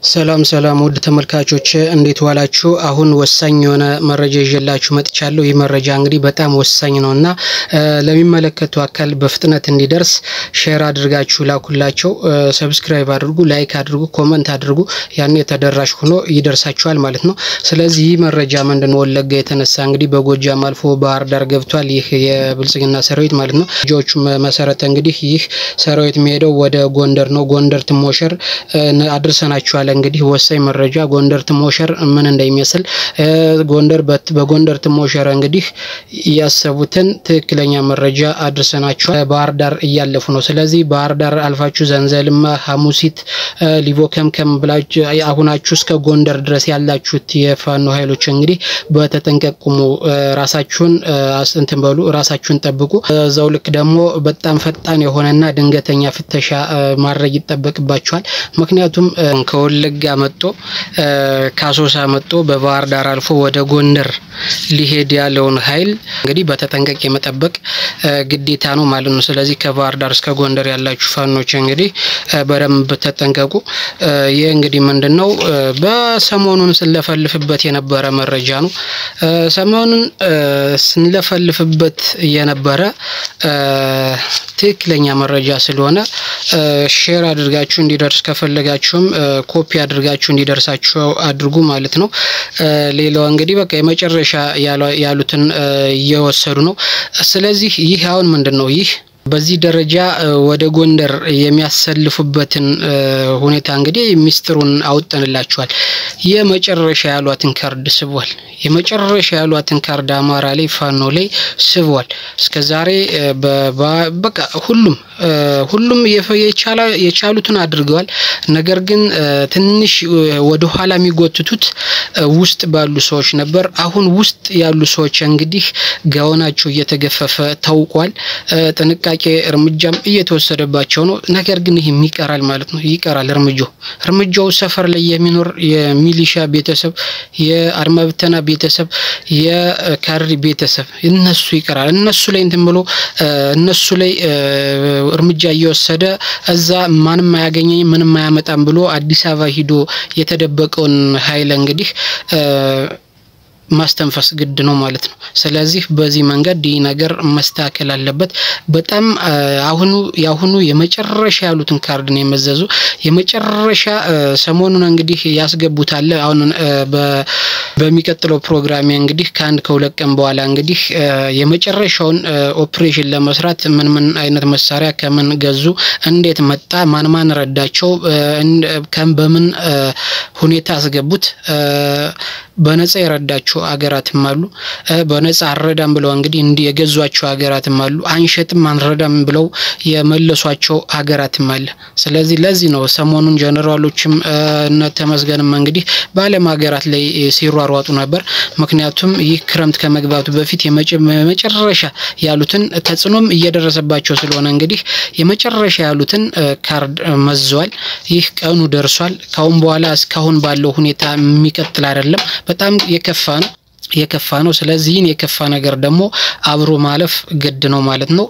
ሰላም ውድ ተመልካቾች እንዴት ዋላችሁ? አሁን ወሳኝ የሆነ መረጃ ይዤላችሁ መጥቻለሁ። ይህ መረጃ እንግዲህ በጣም ወሳኝ ነውና ለሚመለከቱ አካል በፍጥነት እንዲደርስ ሼር አድርጋችሁ ላኩላቸው። ሰብስክራይብ አድርጉ፣ ላይክ አድርጉ፣ ኮሜንት አድርጉ። ያኔ ተደራሽ ሆኖ ይደርሳችኋል ማለት ነው። ስለዚህ ይህ መረጃ ምንድነው ወለጋ የተነሳ እንግዲህ በጎጃም አልፎ ባህር ዳር ገብቷል። ይህ የብልጽግና ሰራዊት ማለት ነው። ጆቹ መሰረተ እንግዲህ ይህ ሰራዊት የሚሄደው ወደ ጎንደር ነው። ጎንደር ትሞሸር አድርሰናችኋል። እንግዲህ ወሳኝ መረጃ ጎንደር ትሞሸር ምን እንደሚመስል ጎንደር በጎንደር ትሞሸር እንግዲህ ያሰቡትን ትክክለኛ መረጃ አድርሰናችሁ ባህር ዳር እያለፉ ነው። ስለዚህ ባህር ዳር አልፋችሁ ዘንዘልማ ሐሙሲት ሊቦ ከምከም ብላችሁ አሁናችሁ እስከ ጎንደር ድረስ ያላችሁት የፋኖ ኃይሎች እንግዲህ በተጠንቀቁሙ ራሳችሁን አስተንተን በሉ ራሳችሁን ጠብቁ። እዛው ልክ ደግሞ በጣም ፈጣን የሆነና ድንገተኛ ፍተሻ ማድረግ ይጠበቅባችኋል። ምክንያቱም ከወለጋ መጥቶ ካሶሳ መጥቶ በባህር ዳር አልፎ ወደ ጎንደር ሊሄድ ያለውን ኃይል እንግዲህ በተጠንቀቅ የመጠበቅ ግዴታ ነው ማለት ነው። ስለዚህ ከባህር ዳር እስከ ጎንደር ያላችሁ ፋኖች እንግዲህ በደንብ ተጠንቀቁ። ይሄ እንግዲህ ምንድነው በሰሞኑን ስለፈልፍበት የነበረ መረጃ ነው። ሰሞኑን ስንለፈልፍበት የነበረ ትክክለኛ መረጃ ስለሆነ ሼር አድርጋችሁ እንዲደርስ ከፈለጋችሁም ኮፒ አድርጋችሁ እንዲደርሳችሁ አድርጉ ማለት ነው። ሌላው እንግዲህ በቃ የመጨረሻ ያሉትን እየወሰዱ ነው። ስለዚህ ይህ አሁን ምንድነው ይህ በዚህ ደረጃ ወደ ጎንደር የሚያሰልፉበትን ሁኔታ እንግዲህ ሚስጥሩን አውጥተንላችኋል። የመጨረሻ ያሏትን ካርድ ስቧል። የመጨረሻ ያሏትን ካርድ አማራ ላይ ፋኖ ላይ ስቧል። እስከዛሬ በቃ ሁሉም የቻሉትን አድርገዋል። ነገር ግን ትንሽ ወደ ኋላ የሚጎትቱት ውስጥ ባሉ ሰዎች ነበር። አሁን ውስጥ ያሉ ሰዎች እንግዲህ ጋውናቸው እየተገፈፈ ታውቋል። ጥንቃቄ እርምጃም እየተወሰደባቸው ነው። ነገር ግን ይሄ ይቀራል ማለት ነው። ይቀራል እርምጃው ሰፈር ላይ የሚኖር የሚሊሻ ቤተሰብ፣ የአድማ ብተና ቤተሰብ፣ የካሪ ቤተሰብ እነሱ ይቀራል። እነሱ ላይ እንትን ብሎ እነሱ ላይ እርምጃ እየወሰደ እዛ ማንም አያገኘኝ ምንም አያመጣም ብሎ አዲስ አበባ ሂዶ የተደበቀውን ኃይል እንግዲህ ማስተንፈስ ግድ ነው ማለት ነው። ስለዚህ በዚህ መንገድ ይህ ነገር መስተካከል አለበት። በጣም ያሁኑ የመጨረሻ ያሉትን ካርድ ነው የመዘዙ። የመጨረሻ ሰሞኑን እንግዲህ ያስገቡታል። አሁን በሚቀጥለው ፕሮግራም እንግዲህ ከሁለት ቀን በኋላ እንግዲህ የመጨረሻውን ኦፕሬሽን ለመስራት ምን አይነት መሳሪያ ከምን ገዙ፣ እንዴት መጣ፣ ማን ረዳቸው፣ በምን ሁኔታ አስገቡት፣ በነፃ የረዳቸው አገራትም አሉ፣ በነፃ አረዳም ብለው እንግዲህ የገዟቸው አገራትም አሉ፣ አንሸጥም አንረዳም ብለው የመለሷቸው አገራትም አለ። ስለዚህ ለዚህ ነው ሰሞኑን ጀነራሎችም ተመስገንም እንግዲህ በዓለም ሀገራት ላይ ሲሯሯጡ ነበር። ምክንያቱም ይህ ክረምት ከመግባቱ በፊት የመጨረሻ ያሉትን ተጽኖም እየደረሰባቸው ስለሆነ እንግዲህ የመጨረሻ ያሉትን ካርድ መዘዋል። ይህ ቀኑ ደርሷል። ካሁን በኋላ እስካሁን ባለው ሁኔታ የሚቀጥል አይደለም። በጣም የከፋ ነው። ስለዚህ የከፋ ነገር ደግሞ አብሮ ማለፍ ግድ ነው ማለት ነው።